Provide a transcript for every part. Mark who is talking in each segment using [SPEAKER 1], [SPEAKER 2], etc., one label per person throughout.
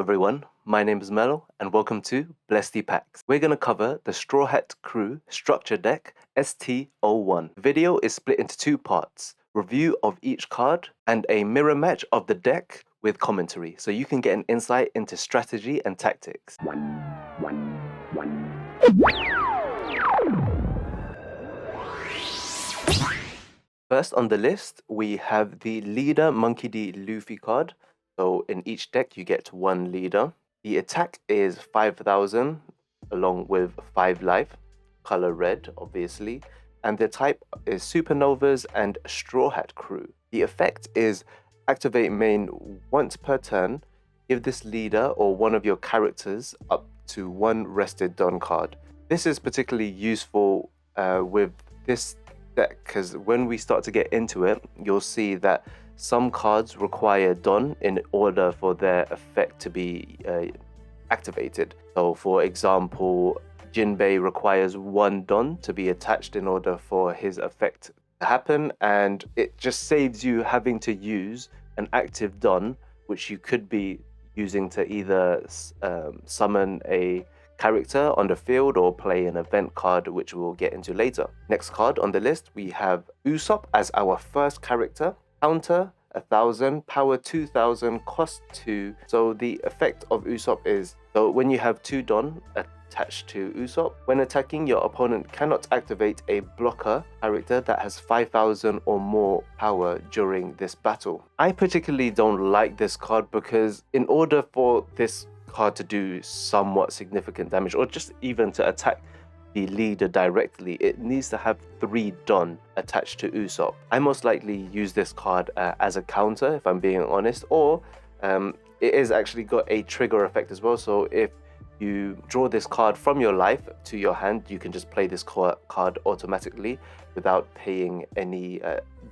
[SPEAKER 1] everyone, my name is Melo and welcome to Blesty Packs. We're going to cover the Straw Hat Crew Structure Deck ST-01. The video is split into two parts, review of each card and a mirror match of the deck with commentary, so you can get an insight into strategy and tactics. First on the list, we have the Leader Monkey D. Luffy card. So in each deck, you get one leader. The attack is 5,000 along with 5 life, color red, obviously. And the type is Supernovas and Straw Hat Crew. The effect is activate main once per turn. Give this leader or one of your characters up to one rested Don card. This is particularly useful with this deck because when we start to get into it, you'll see that some cards require Don in order for their effect to be activated. So for example, Jinbei requires one Don to be attached in order for his effect to happen, and it just saves you having to use an active Don, which you could be using to either summon a character on the field or play an event card, which we'll get into later. Next card on the list, we have Usopp as our first character. Counter 1,000, power 2,000, cost 2. So the effect of Usopp is, so when you have 2 Don attached to Usopp, when attacking, your opponent cannot activate a blocker character that has 5,000 or more power during this battle. I particularly don't like this card because in order for this card to do somewhat significant damage, or just even to attack the leader directly, it needs to have 3 Don attached to Usopp. I most likely use this card as a counter, if I'm being honest, or it is actually got a trigger effect as well. So if you draw this card from your life to your hand, you can just play this card automatically without paying any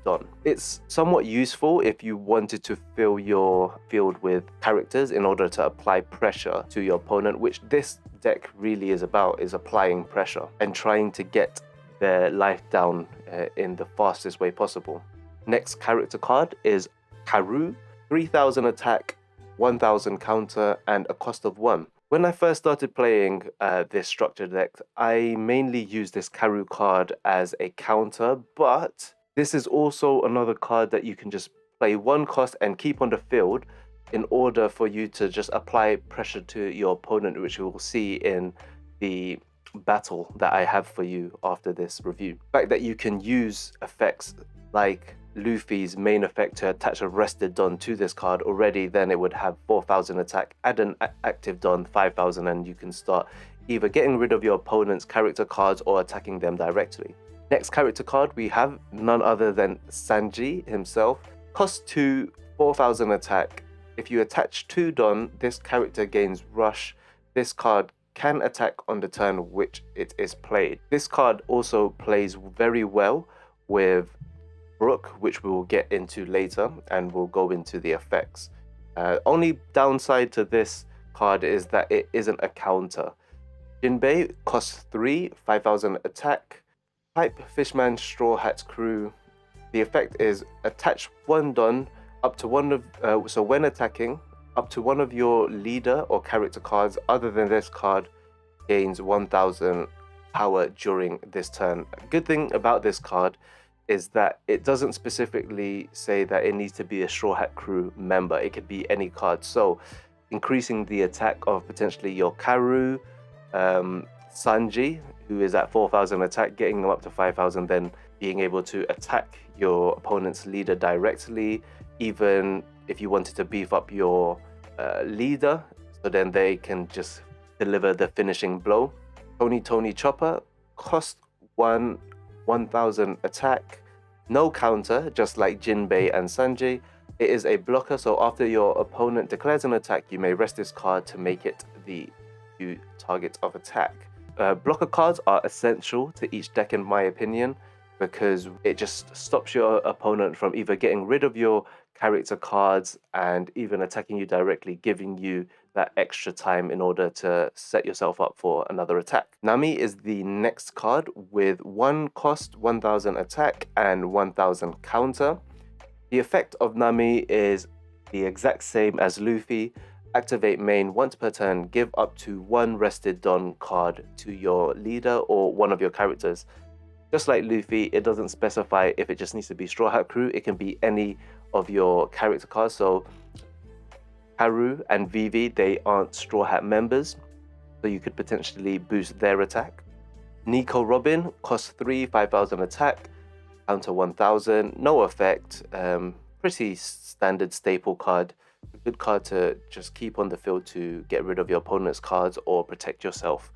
[SPEAKER 1] Don. It's somewhat useful if you wanted to fill your field with characters in order to apply pressure to your opponent, which this deck really is about, is applying pressure and trying to get their life down in the fastest way possible. Next character card is Karu, 3,000 attack, 1,000 counter, and a cost of 1. When I first started playing this structure deck, I mainly used this Karu card as a counter, but this is also another card that you can just play one cost and keep on the field in order for you to just apply pressure to your opponent, which you will see in the battle that I have for you after this review. The fact that you can use effects like Luffy's main effect to attach a rested Don to this card already, then it would have 4,000 attack, add an active Don 5,000, and you can start either getting rid of your opponent's character cards or attacking them directly. Next character card, we have none other than Sanji himself. Cost 2, 4,000 attack. If you attach 2 Don, this character gains rush. This card can attack on the turn which it is played. This card also plays very well with Brook, which we will get into later, and we'll go into the effects. Only downside to this card is that it isn't a counter. Jinbei costs 3, 5,000 attack. Type Fishman Straw Hat Crew. The effect is attach 1 Don up to one of, so when attacking, up to one of your leader or character cards other than this card gains 1,000 power during this turn. Good thing about this card is that it doesn't specifically say that it needs to be a Straw Hat Crew member. It could be any card. So increasing the attack of potentially your Karu, Sanji, who is at 4,000 attack, getting them up to 5,000, then being able to attack your opponent's leader directly, even if you wanted to beef up your leader, so then they can just deliver the finishing blow. Tony Chopper, cost 1,000 attack, no counter, just like Jinbei and Sanji. It is a blocker, so after your opponent declares an attack, you may rest this card to make it the new target of attack. Blocker cards are essential to each deck in my opinion, because it just stops your opponent from either getting rid of your character cards and even attacking you directly, giving you that extra time in order to set yourself up for another attack. Nami is the next card with 1 cost, 1,000 attack, and 1,000 counter. The effect of Nami is the exact same as Luffy, activate main once per turn, give up to 1 rested Don card to your leader or one of your characters. Just like Luffy, it doesn't specify if it just needs to be Straw Hat Crew. It can be any of your character cards. So Haru and Vivi, they aren't Straw Hat members, so you could potentially boost their attack. Nico Robin costs 3, 5,000 attack, counter 1,000, no effect. Pretty standard staple card. A good card to just keep on the field to get rid of your opponent's cards or protect yourself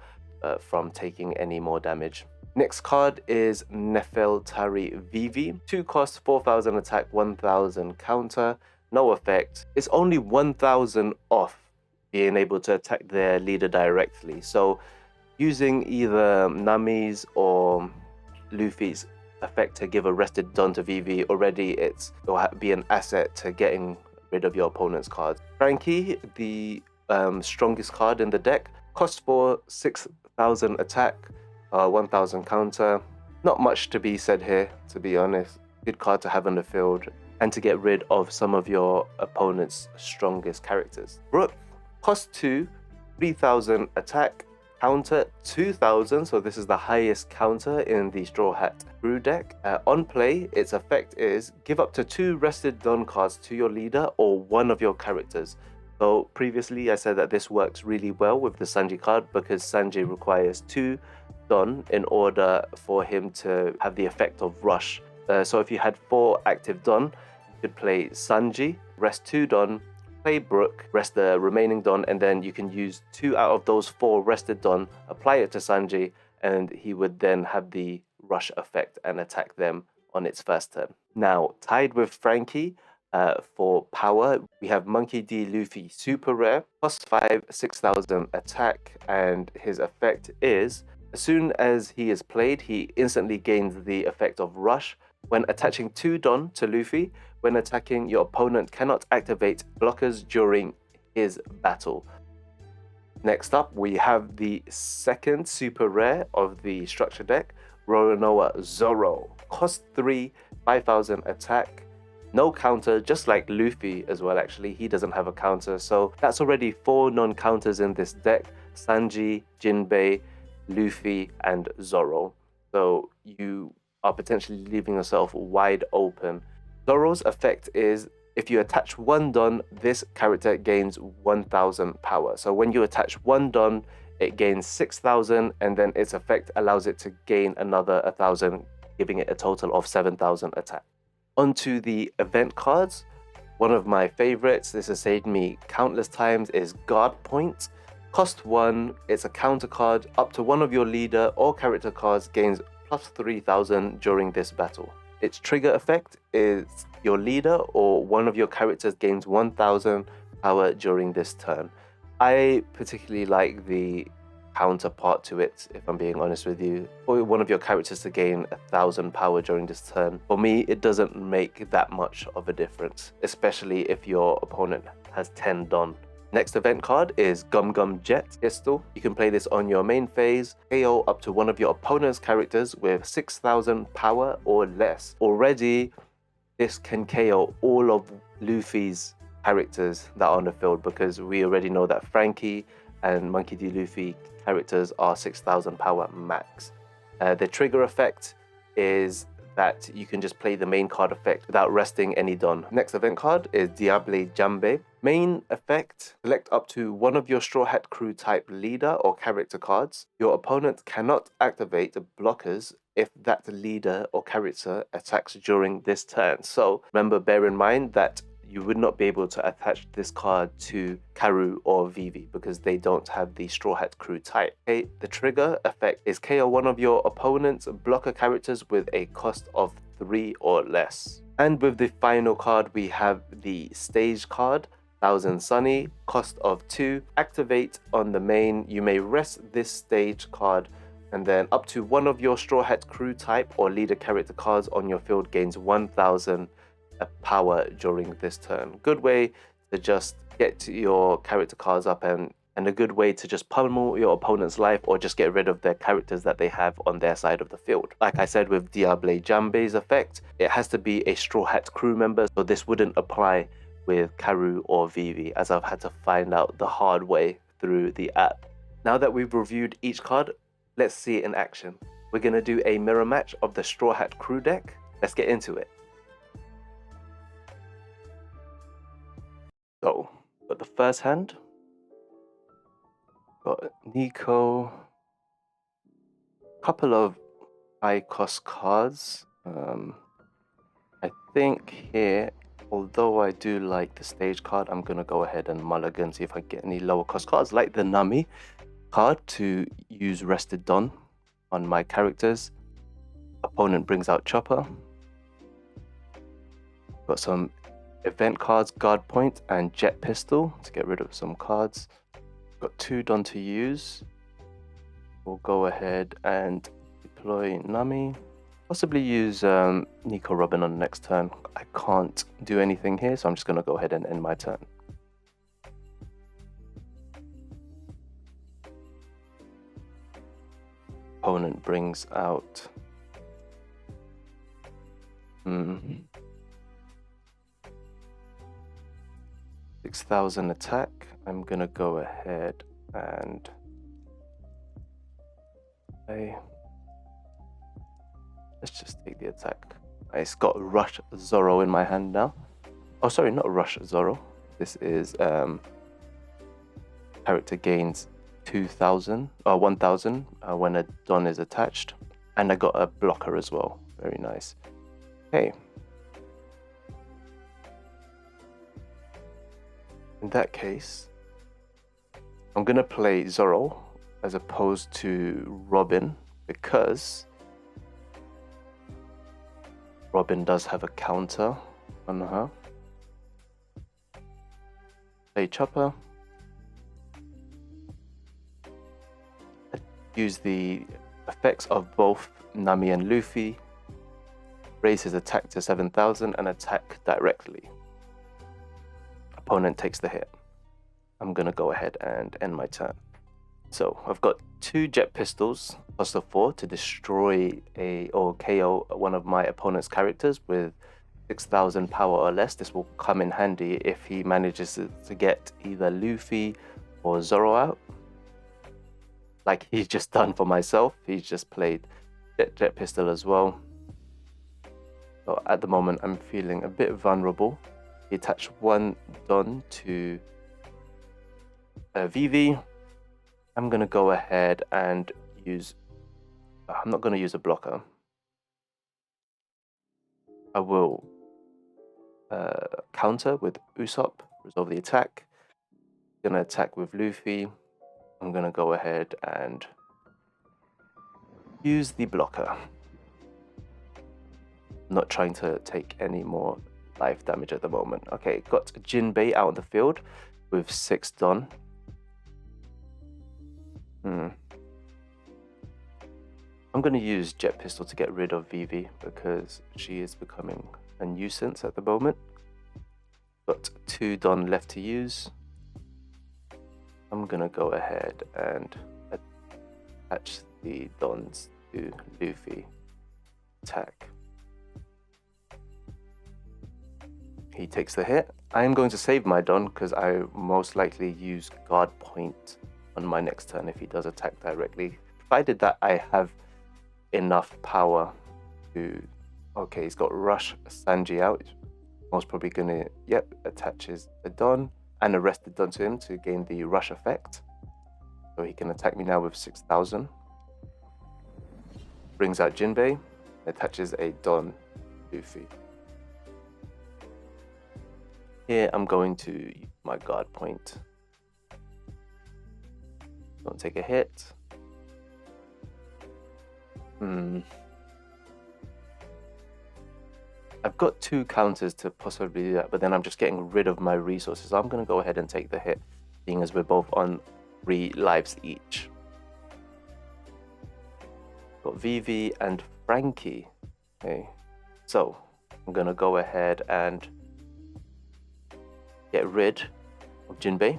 [SPEAKER 1] from taking any more damage. Next card is Nefeltari Vivi. 2 costs, 4,000 attack, 1,000 counter, no effect. It's only 1,000 off being able to attack their leader directly. So using either Nami's or Luffy's effect to give a rested Don to Vivi, already it'll be an asset to getting rid of your opponent's cards. Frankie, the strongest card in the deck, costs for 6,000 attack, 1,000 counter. Not much to be said here, to be honest. Good card to have on the field and to get rid of some of your opponent's strongest characters. Brook costs 2, 3,000 attack, counter 2,000, so this is the highest counter in the Straw Hat Crew deck. On play, its effect is give up to 2 rested Don cards to your leader or one of your characters. So previously I said that this works really well with the Sanji card because Sanji requires 2 Don in order for him to have the effect of rush. So if you had 4 active Don, you could play Sanji, rest 2 Don, play Brook, rest the remaining Don, and then you can use 2 out of those 4 rested Don, apply it to Sanji, and he would then have the rush effect and attack them on its first turn. Now, tied with Frankie for power, we have Monkey D. Luffy Super Rare, cost 5, 6,000 attack, and his effect is, as soon as he is played, he instantly gains the effect of rush. When attaching 2 Don to Luffy, when attacking, your opponent cannot activate blockers during his battle. Next up, we have the second super rare of the structure deck, Roronoa Zoro. Cost 3, 5,000 attack, no counter, just like Luffy as well actually. He doesn't have a counter, so that's already 4 non-counters in this deck. Sanji, Jinbei, Luffy, and Zoro. So you are potentially leaving yourself wide open. Zoro's effect is, if you attach 1 Don, this character gains 1,000 power. So when you attach 1 Don, it gains 6,000, and then its effect allows it to gain another 1,000, giving it a total of 7,000 attack. Onto the event cards. One of my favorites, this has saved me countless times, is Guard Point. Cost 1, it's a counter card. Up to 1 of your leader or character cards gains plus 3,000 during this battle. Its trigger effect is your leader or one of your characters gains 1,000 power during this turn. I particularly like the counterpart to it, if I'm being honest with you. For one of your characters to gain 1,000 power during this turn, for me, it doesn't make that much of a difference, especially if your opponent has 10 Don. Next event card is Gum Gum Jet Pistol. You can play this on your main phase, KO up to 1 of your opponent's characters with 6,000 power or less. Already, this can KO all of Luffy's characters that are on the field, because we already know that Frankie and Monkey D. Luffy characters are 6,000 power max. The trigger effect is that you can just play the main card effect without resting any Don. Next event card is Diable Jambe. Main effect, select up to 1 of your Straw Hat Crew type leader or character cards. Your opponent cannot activate blockers if that leader or character attacks during this turn. So remember, bear in mind that you would not be able to attach this card to Karu or Vivi because they don't have the Straw Hat Crew type. Okay, the trigger effect is KO 1 of your opponent's blocker characters with a cost of 3 or less. And with the final card, we have the stage card, Thousand Sunny, cost of 2. Activate on the main. You may rest this stage card, and then up to 1 of your Straw Hat Crew type or leader character cards on your field gains 1,000 power during this turn. Good way to just get your character cards up, and a good way to just pummel your opponent's life or just get rid of their characters that they have on their side of the field. Like I said with Diable Jambe's effect, it has to be a Straw Hat Crew member, so this wouldn't apply with Karu or Vivi, as I've had to find out the hard way through the app. Now that we've reviewed each card, let's see it in action. We're going to do a mirror match of the Straw Hat Crew deck. Let's get into it. So, got the first hand. Got Nico. Couple of high cost cards. I think here, although I do like the stage card, I'm going to go ahead and mulligan, see if I get any lower cost cards like the Nami card to use Rested Dawn on my characters. Opponent brings out Chopper. Got some event cards, Guard Point and Jet Pistol to get rid of some cards. Got 2 Dawn to use. We'll go ahead and deploy Nami. Possibly use Nico Robin on the next turn. I can't do anything here, so I'm just going to go ahead and end my turn. Opponent brings out 6,000 attack. I'm going to go ahead and let's just take the attack. It's got Rush Zoro in my hand now. Oh, sorry, not Rush Zoro. This is character gains 2,000 or 1,000 when a Dawn is attached, and I got a blocker as well. Very nice. Okay. In that case, I'm gonna play Zoro as opposed to Robin because Robin does have a counter on her. Play Chopper. Use the effects of both Nami and Luffy. Raise his attack to 7,000 and attack directly. Opponent takes the hit. I'm gonna go ahead and end my turn. So I've got 2 Jet Pistols, plus the 4 to destroy or KO one of my opponent's characters with 6,000 power or less. This will come in handy if he manages to get either Luffy or Zoro out. Like he's just done for myself. He's just played Jet Pistol as well. So at the moment, I'm feeling a bit vulnerable. He attached 1 Dawn to Vivi. I'm going to go ahead and use... I'm not going to use a blocker. I will counter with Usopp, resolve the attack. Going to attack with Luffy. I'm going to go ahead and use the blocker. Not trying to take any more life damage at the moment. Okay, got Jinbei out on the field with 6 Dawn. I'm going to use Jet Pistol to get rid of Vivi because she is becoming a nuisance at the moment. Got 2 Dawn left to use. I'm going to go ahead and attach the Dawns to Luffy. Attack. He takes the hit. I am going to save my Dawn because I most likely use Guard Point on my next turn if he does attack directly. Provided that I have enough power to... Okay, he's got Rush Sanji out. Most probably gonna, attaches a Dawn and a Rested Dawn to him to gain the Rush effect. So he can attack me now with 6,000. Brings out Jinbei, attaches a Dawn Luffy. Here I'm going to use my Guard Point. Don't take a hit. I've got 2 counters to possibly do that, but then I'm just getting rid of my resources. I'm going to go ahead and take the hit, seeing as we're both on 3 lives each. Got Vivi and Frankie. Okay, so I'm going to go ahead and get rid of Jinbei.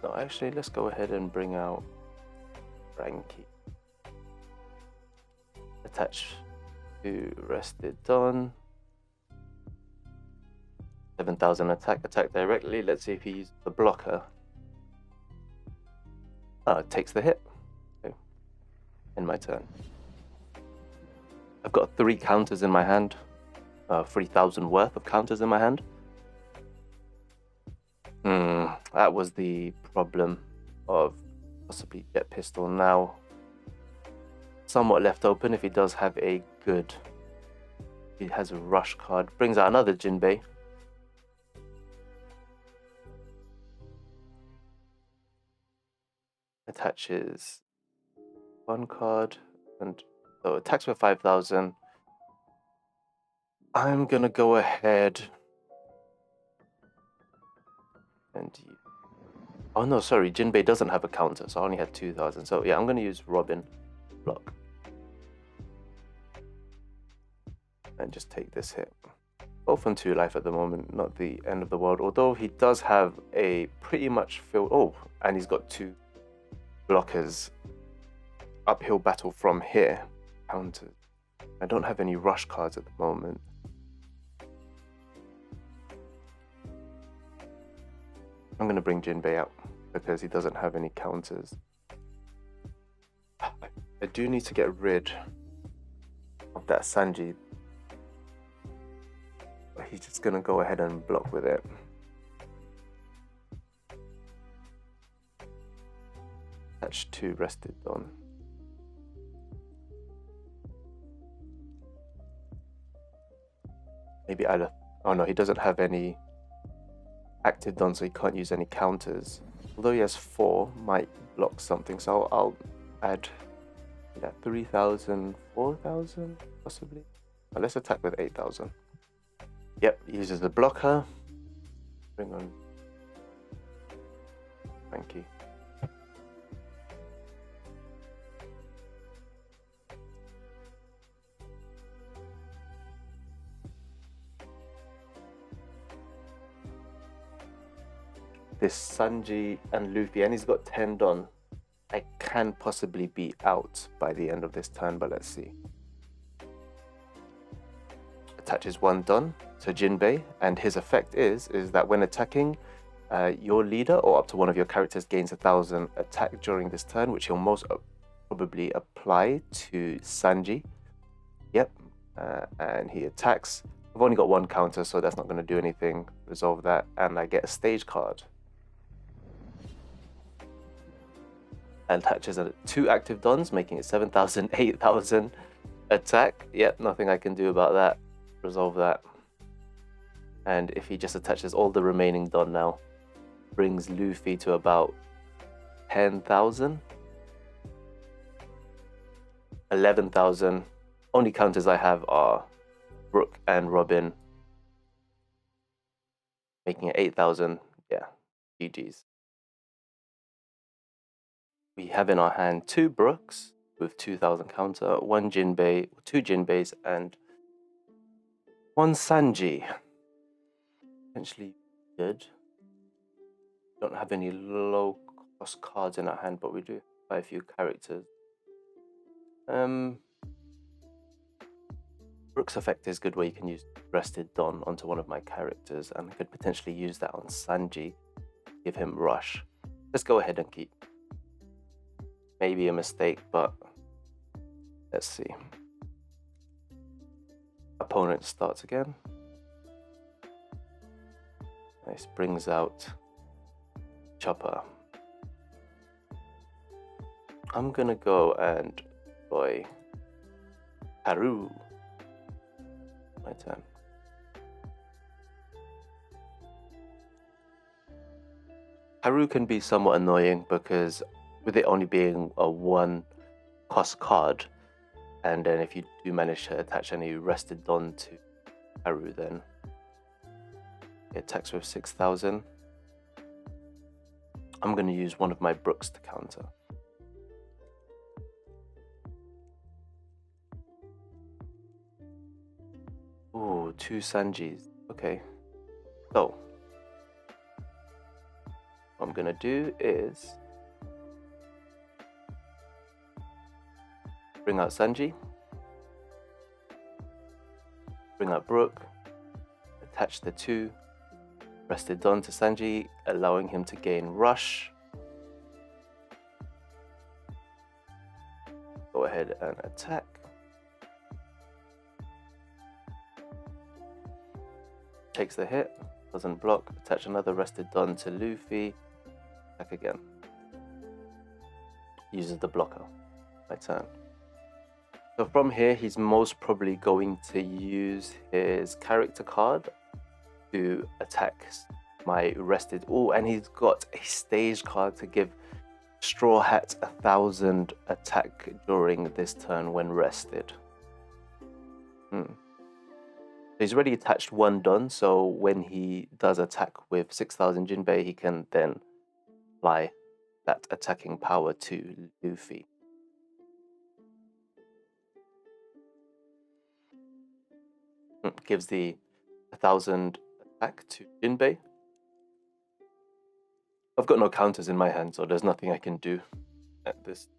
[SPEAKER 1] No, actually, let's go ahead and bring out Frankie. Attach to Rested Dawn. 7,000 attack directly. Let's see if he uses the blocker. Takes the hit. Okay. In my turn. I've got 3 counters in my hand. 3,000 worth of counters in my hand. That was the problem of possibly Jet Pistol. Now, somewhat left open if he does have a good... He has a rush card. Brings out another Jinbei. Attaches 1 card. And so attacks for 5,000. I'm gonna go ahead and... Oh no, sorry, Jinbei doesn't have a counter, so I only had 2,000. So yeah, I'm gonna use Robin block. And just take this hit. Both on 2 life at the moment, not the end of the world. Although he does have a pretty much filled... Oh, and he's got 2 blockers. Uphill battle from here. Counters. I don't have any rush cards at the moment. I'm going to bring Jinbei out because he doesn't have any counters. I do need to get rid of that Sanji. He's just going to go ahead and block with it. Attach 2 rested on. Maybe either... Oh no, he doesn't have any active done, so he can't use any counters. Although he has 4, might block something. So I'll add 3,000, 4,000 possibly. Let's attack with 8,000. Yep, uses the blocker. Bring on Frankie. This Sanji and Luffy, and he's got 10 done. I can possibly be out by the end of this turn, but let's see. Attaches 1 done to Jinbei, and his effect is that when attacking, your leader or up to one of your characters gains 1,000 attack during this turn, which he'll most probably apply to Sanji. Yep, and he attacks. I've only got 1 counter, so that's not going to do anything. Resolve that, and I get a stage card. And attaches 2 active dons, making it 7,000, 8,000 attack. Yep, nothing I can do about that. Resolve that. And if he just attaches all the remaining don now, brings Luffy to about 10,000. 11,000. Only counters I have are Brook and Robin, making it 8,000. Yeah, GG's. We have in our hand 2 Brooks with 2,000 counter, 1 Jinbei, 2 Jinbeis, and 1 Sanji. Potentially good. Don't have any low cost cards in our hand, but we do have quite a few characters. Brook's effect is good where you can use Rested Don onto one of my characters, and I could potentially use that on Sanji, give him rush. Let's go ahead and keep. Maybe a mistake, but let's see. Opponent starts again. Nice, brings out Chopper. I'm gonna go and deploy Haru. My turn. Haru can be somewhat annoying because with it only being a 1 cost card, and then if you do manage to attach any rested don to Haru, then it attacks with 6,000. I'm going to use one of my Brooks to counter. Ooh, 2 Sanjis. Okay. So, what I'm going to do is bring out Sanji, bring out Brook, attach the 2 Rested Don to Sanji, allowing him to gain rush. Go ahead and attack. Takes the hit, doesn't block. Attach another Rested Don to Luffy. Attack again. Uses the blocker. My turn. So from here, he's most probably going to use his character card to attack my rested. Oh, and he's got a stage card to give Straw Hat 1,000 attack during this turn when rested. He's already attached one Don, so when he does attack with 6,000 Jinbei, he can then apply that attacking power to Luffy. Gives the 1,000 attack to Jinbei. I've got no counters in my hand, so there's nothing I can do at this.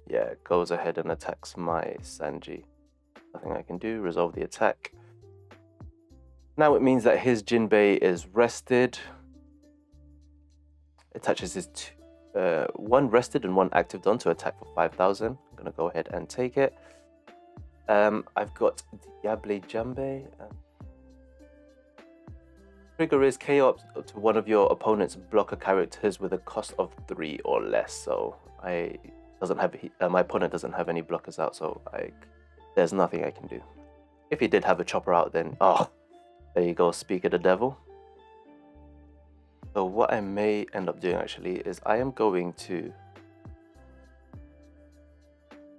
[SPEAKER 1] Yeah, goes ahead and attacks my Sanji. Nothing I can do, resolve the attack. Now it means that his Jinbei is rested. Attaches his one rested and one active Don to attack for 5,000. I'm gonna go ahead and take it. I've got Diable Jambe. Trigger is KO up to one of your opponent's blocker characters with a cost of 3 or less. So my opponent doesn't have any blockers out, so there's nothing I can do. If he did have a chopper out, then there you go, speak of the devil. So what I may end up doing actually is I am going to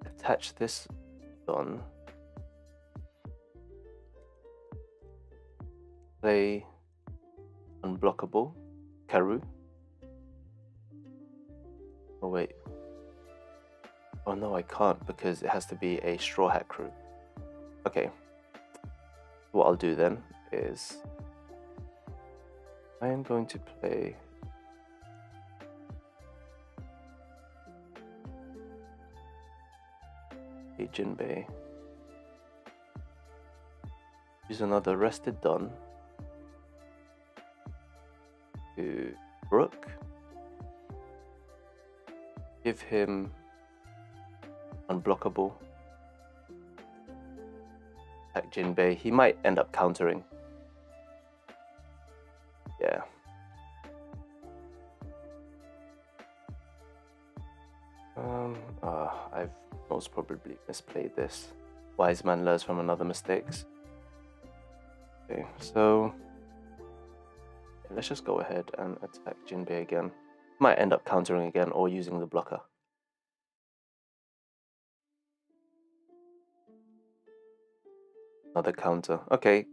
[SPEAKER 1] attach this Don, play unblockable Karu. Oh wait. Oh no, I can't because it has to be a Straw Hat crew. Okay. What I'll do then is I am going to play a Jinbei. Use another rested Don to Brook. Give him unblockable. Attack Jinbei. He might end up countering. Yeah. I've most probably misplayed this. Wise man learns from another mistakes. Okay, so let's just go ahead and attack Jinbei again. Might end up countering again or using the blocker. Another counter. Okay,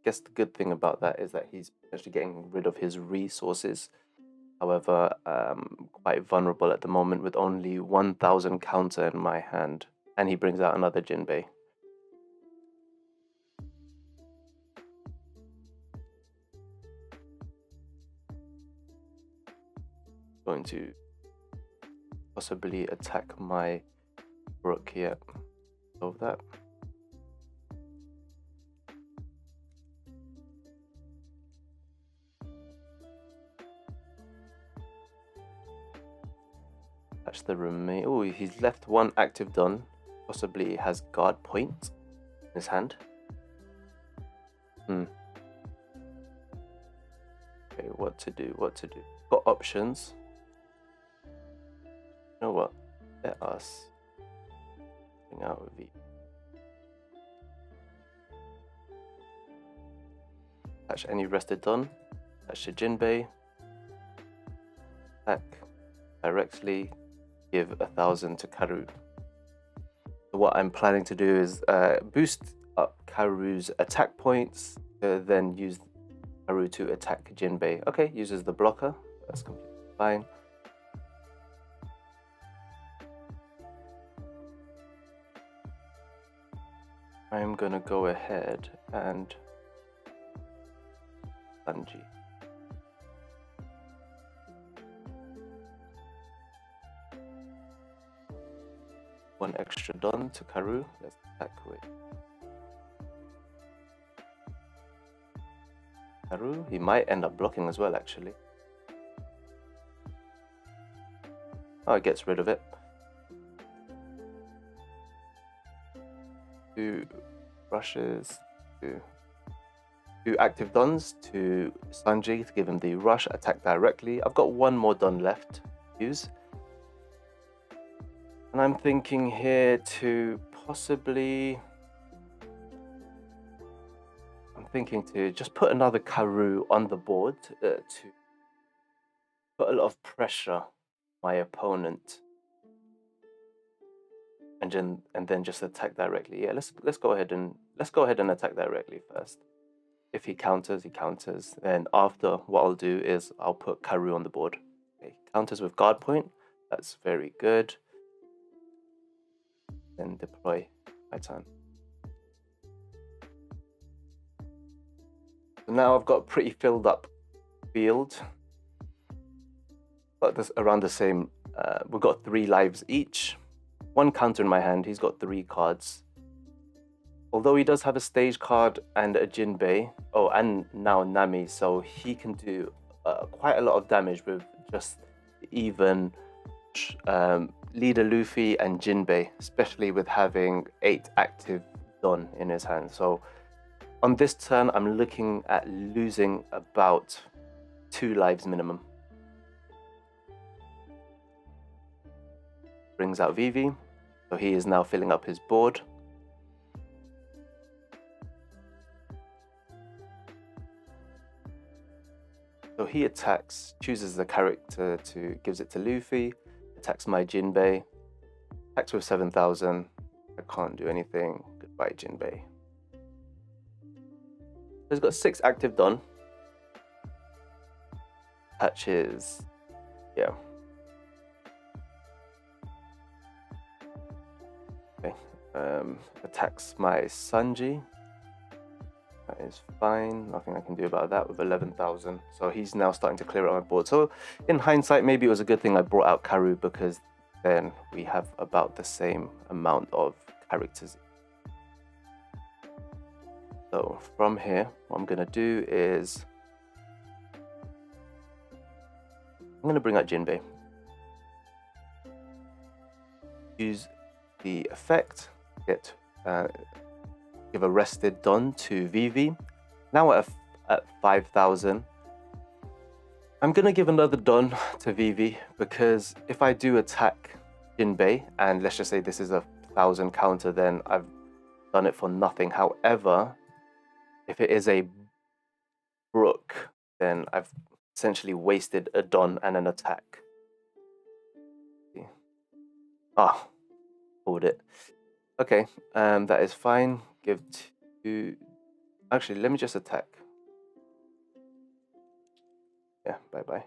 [SPEAKER 1] guess the good thing about that is that he's actually getting rid of his resources. However, quite vulnerable at the moment with only 1,000 counter in my hand. And he brings out another Jinbei. Going to possibly attack my Brook here. Solve that. That's the remain. Oh, he's left one active Don. Possibly has guard point in his hand. Okay, what to do? Got options. You know what? Let us bring out V. Attach any rested Don. Attach to Jinbei. Attack directly. Give 1,000 to Karu. So what I'm planning to do is boost up Karu's attack points, then use Karu to attack Jinbei. Okay, uses the blocker. That's completely fine. I'm gonna go ahead and Sanji. One extra Don to Karu. Let's attack with Haru. He might end up blocking as well, actually. Oh, it gets rid of it. 2 rushes, 2 active dons to Sanji to give him the rush, attack directly. I've got 1 more don left to use. And I'm thinking here to possibly... I'm thinking to just put another Karoo on the board to put a lot of pressure on my opponent. And then just attack directly. Yeah, let's go ahead and attack directly first. If he counters, he counters. Then after, what I'll do is I'll put Karoo on the board. Okay, counters with guard point. That's very good. Then deploy my turn. So now I've got a pretty filled up field. But this around the same. We've got 3 lives each. 1 counter in my hand. He's got 3 cards. Although he does have a stage card and a Jinbei, oh, and now Nami, so he can do quite a lot of damage with just even Leader Luffy and Jinbei, especially with having 8 active Don in his hand. So on this turn, I'm looking at losing about 2 lives minimum. Brings out Vivi, so he is now filling up his board. So he attacks, chooses the character gives it to Luffy, attacks my Jinbei, attacks with 7,000. I can't do anything. Goodbye, Jinbei. He's got 6 active Don. Attaches, yeah. Okay. Attacks my Sanji. That is fine. Nothing I can do about that with 11,000. So he's now starting to clear out my board. So in hindsight, maybe it was a good thing I brought out Karoo, because then we have about the same amount of characters. So from here, what I'm going to do is I'm going to bring out Jinbei. Use the effect, give a rested Don to Vivi. Now at 5,000, I'm gonna give another Don to Vivi, because if I do attack Jinbei, and let's just say this is a 1,000 counter, then I've done it for nothing. However, if it is a Brook, then I've essentially wasted a Don and an attack. Ah, pulled it. Okay, that is fine. Give to... Actually, let me just attack. Yeah, bye-bye.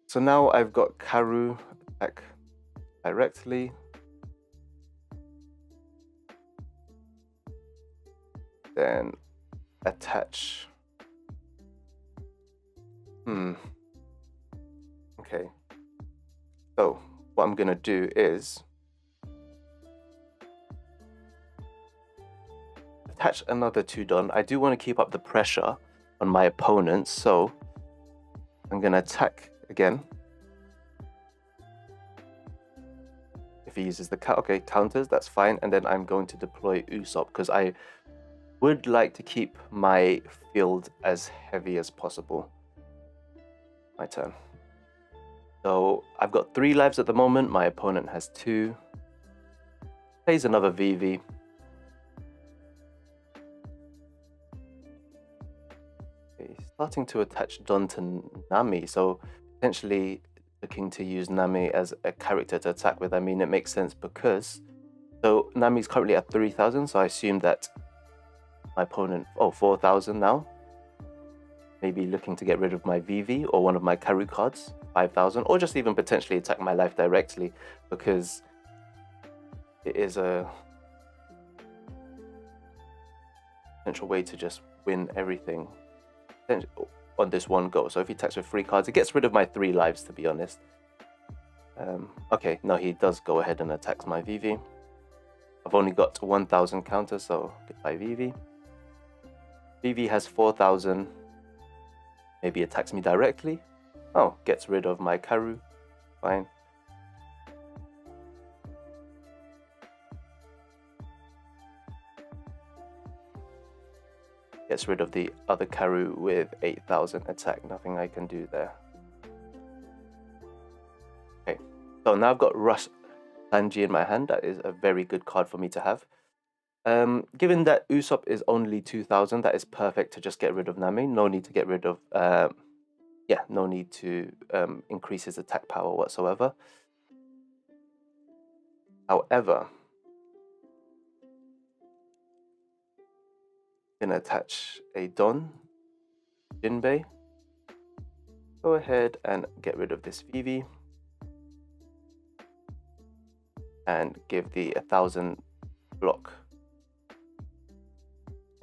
[SPEAKER 1] So now I've got Karoo attack directly. Then attach. Okay. So what I'm gonna do is attach another 2 Don. I do want to keep up the pressure on my opponent, so I'm gonna attack again. If he uses the counters, that's fine. And then I'm going to deploy Usopp, because I would like to keep my field as heavy as possible. My turn. So I've got 3 lives at the moment. My opponent has 2. Plays another Vivi. Okay, starting to attach Don to Nami. So potentially looking to use Nami as a character to attack with. I mean, it makes sense because... So Nami's currently at 3,000. So I assume that my opponent... Oh, 4,000 now. Maybe looking to get rid of my Vivi or one of my Karoo cards, 5,000, or just even potentially attack my life directly, because it is a potential way to just win everything on this one go. So if he attacks with 3 cards, it gets rid of my 3 lives, to be honest. Okay, no, he does go ahead and attacks my Vivi. I've only got 1000 counters, so goodbye Vivi. Vivi has 4000. Maybe attacks me directly. Oh, gets rid of my Karu. Fine. Gets rid of the other Karu with 8000 attack. Nothing I can do there. Okay, so now I've got Rush Sanji in my hand. That is a very good card for me to have. Given that Usopp is only 2000, that is perfect to just get rid of Nami. No need to get rid of, no need to increase his attack power whatsoever. However, I'm gonna attach a Don, Jinbei. Go ahead and get rid of this Vivi. And give the 1000 block.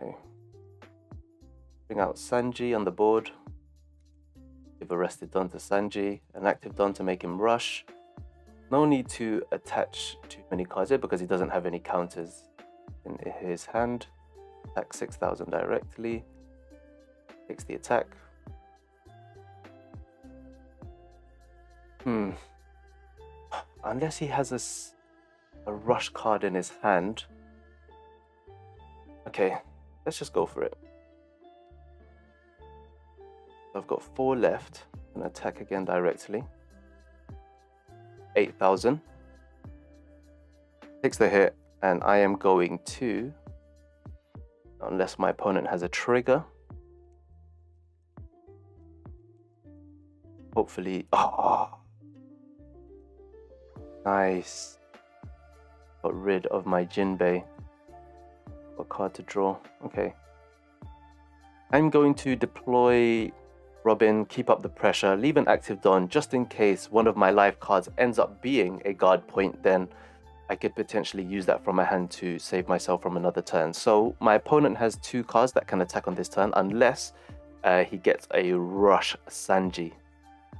[SPEAKER 1] Okay. Bring out Sanji on the board. Give a rested Don to Sanji, an active Don to make him rush. No need to attach too many cards here because he doesn't have any counters in his hand. Attack 6000 directly. Takes the attack. Unless he has a rush card in his hand. Okay, let's just go for it. I've got 4 left. I'm gonna attack again directly. 8000. Takes the hit, and I am going to, unless my opponent has a trigger. Hopefully, nice. Got rid of my Jinbei. Got a card to draw. Okay. I'm going to deploy Robin, keep up the pressure, leave an active Don just in case one of my life cards ends up being a guard point. Then I could potentially use that from my hand to save myself from another turn. So my opponent has 2 cards that can attack on this turn unless he gets a Rush Sanji.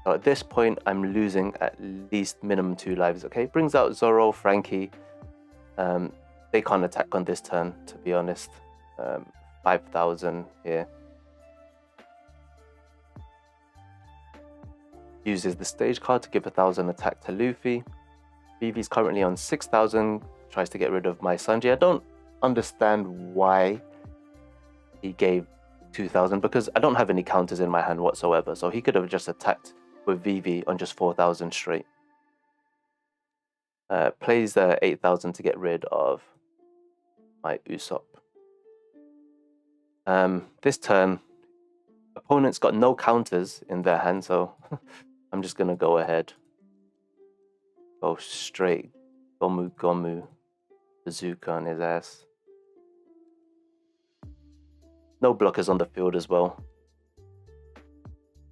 [SPEAKER 1] So at this point, I'm losing at least minimum 2 lives. Okay, brings out Zoro, Frankie. They can't attack on this turn, to be honest. 5000 here. Uses the stage card to give 1000 attack to Luffy. Vivi's currently on 6000. Tries to get rid of my Sanji. I don't understand why he gave 2000 because I don't have any counters in my hand whatsoever. So he could have just attacked with Vivi on just 4000 straight. Plays 8000 to get rid of my Usopp. This turn, opponent's got no counters in their hand, so I'm just gonna go ahead. Go straight Gomu Gomu Bazooka on his ass. No blockers on the field as well.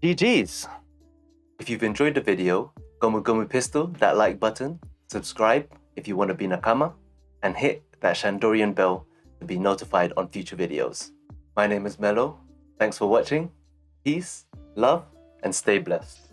[SPEAKER 1] GG's! If you've enjoyed the video, Gomu Gomu Pistol that like button, subscribe if you want to be Nakama, and hit that Shandorian bell to be notified on future videos. My name is Mello. Thanks for watching. Peace, love, and stay blessed.